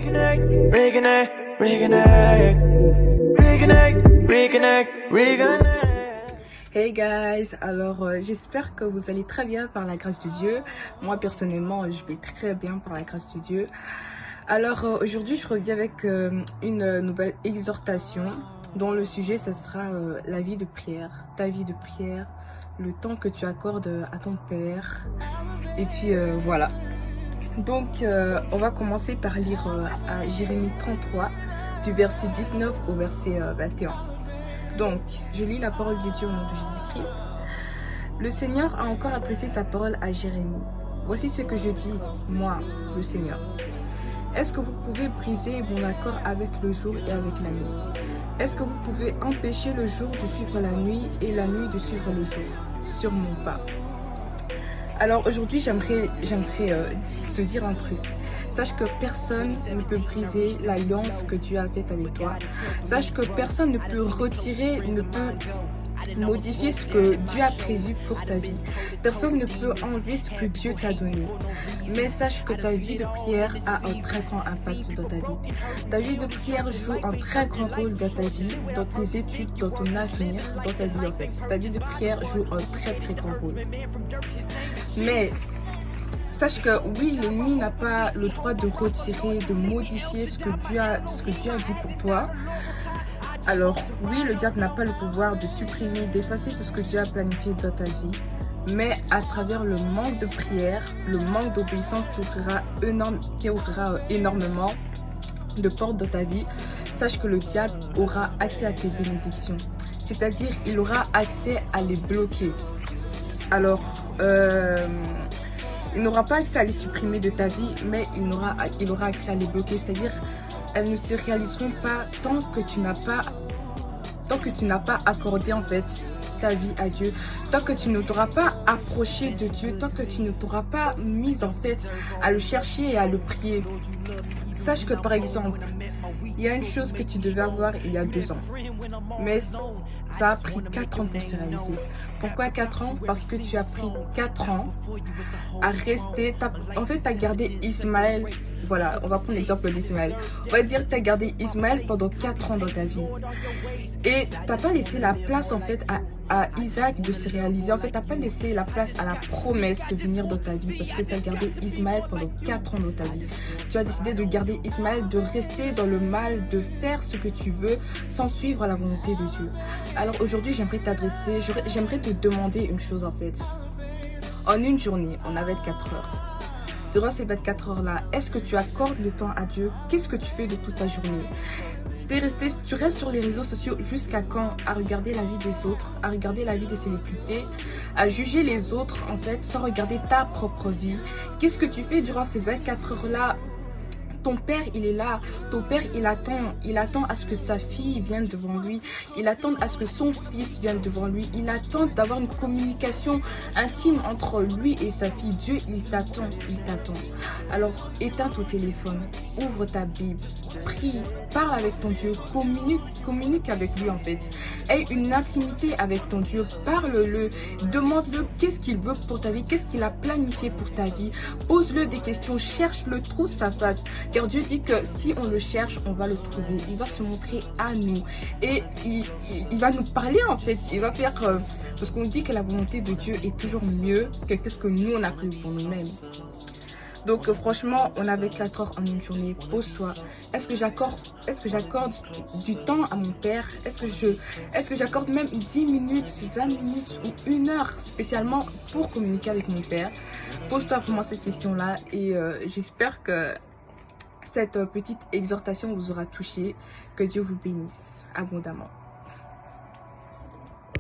Reconnect, reconnect, reconnect, reconnect, reconnect, reconnect. Hey guys, alors j'espère que vous allez très bien par la grâce de Dieu. Moi personnellement, je vais très bien par la grâce de Dieu. Alors aujourd'hui, je reviens avec une nouvelle exhortation dont le sujet, ce sera la vie de prière, ta vie de prière, le temps que tu accordes à ton Père. Et puis voilà. Donc on va commencer par lire à Jérémie 33, du verset 19 au verset 21. Donc, je lis la parole de Dieu au nom de Jésus-Christ. Le Seigneur a encore adressé sa parole à Jérémie. Voici ce que je dis, moi, le Seigneur. Est-ce que vous pouvez briser mon accord avec le jour et avec la nuit? Est-ce que vous pouvez empêcher le jour de suivre la nuit et la nuit de suivre le jour? Sûrement pas. Alors aujourd'hui, j'aimerais te dire un truc. Sache que personne ne peut briser l'alliance que Dieu a faite avec toi. Sache que personne ne peut retirer, ne peut modifier ce que Dieu a prévu pour ta vie. Personne ne peut enlever ce que Dieu t'a donné. Mais sache que ta vie de prière a un très grand impact dans ta vie. Ta vie de prière joue un très grand rôle dans ta vie, dans tes études, dans ton avenir, dans ta vie en fait. Ta vie de prière joue un très grand rôle. Mais sache que oui, l'ennemi n'a pas le droit de retirer, de modifier ce que Dieu a dit pour toi. Alors oui, le diable n'a pas le pouvoir de supprimer, d'effacer tout ce que Dieu a planifié dans ta vie. Mais à travers le manque de prière, le manque d'obéissance qui ouvrira énormément de portes dans ta vie, sache que le diable aura accès à tes bénédictions. C'est-à-dire, il aura accès à les bloquer. Alors, il n'aura pas accès à les supprimer de ta vie, mais il aura accès à les bloquer. C'est-à-dire, elles ne se réaliseront pas tant que tu n'as pas accordé en fait ta vie à Dieu, tant que tu ne t'auras pas approché de Dieu, tant que tu ne t'auras pas mis en fait à le chercher et à le prier. Sache que par exemple, il y a une chose que tu devais avoir il y a 2 ans, mais ça a pris 4 ans pour se réaliser. Pourquoi 4 ans? Parce que tu as pris 4 ans à rester, en fait tu as gardé Ismaël, voilà, on va prendre l'exemple d'Ismaël. On va dire que tu as gardé Ismaël pendant 4 ans dans ta vie. Et tu n'as pas laissé la place en fait à Isaac de se réaliser. En fait, tu n'as pas laissé la place à la promesse de venir dans ta vie parce que tu as gardé Ismaël pendant 4 ans dans ta vie. Tu as décidé de garder Ismaël, de rester dans le mal, de faire ce que tu veux sans suivre la volonté de Dieu. Alors aujourd'hui, j'aimerais te demander une chose en fait. En une journée, on a 24 heures. Durant ces 24 heures-là, est-ce que tu accordes le temps à Dieu? Qu'est-ce que tu fais de toute ta journée? Tu restes sur les réseaux sociaux jusqu'à quand? À regarder la vie des autres, à regarder la vie des célébrités, à juger les autres en fait sans regarder ta propre vie. Qu'est-ce que tu fais durant ces 24 heures-là? Ton père, il est là. Ton père, il attend à ce que sa fille vienne devant lui. Il attend à ce que son fils vienne devant lui. Il attend d'avoir une communication intime entre lui et sa fille. Dieu, il t'attend. Alors, éteins ton téléphone. Ouvre ta Bible. Prie. Parle avec ton Dieu. Communique avec lui en fait. Aie une intimité avec ton Dieu. Parle-le. Demande-le qu'est-ce qu'il veut pour ta vie. Qu'est-ce qu'il a planifié pour ta vie. Pose-le des questions. Cherche-le. Trouve sa face. Car Dieu dit que si on le cherche, on va le trouver. Il va se montrer à nous. Et il va nous parler en fait. Il va faire... parce qu'on dit que la volonté de Dieu est toujours mieux que ce que nous, on a prévu pour nous-mêmes. Donc franchement, on a 24 heures en une journée. Pose-toi. Est-ce que j'accorde du temps à mon père? Est-ce que j'accorde même 10 minutes, 20 minutes ou 1 heure spécialement pour communiquer avec mon père? Pose-toi vraiment cette question-là et j'espère que cette petite exhortation vous aura touché. Que Dieu vous bénisse abondamment.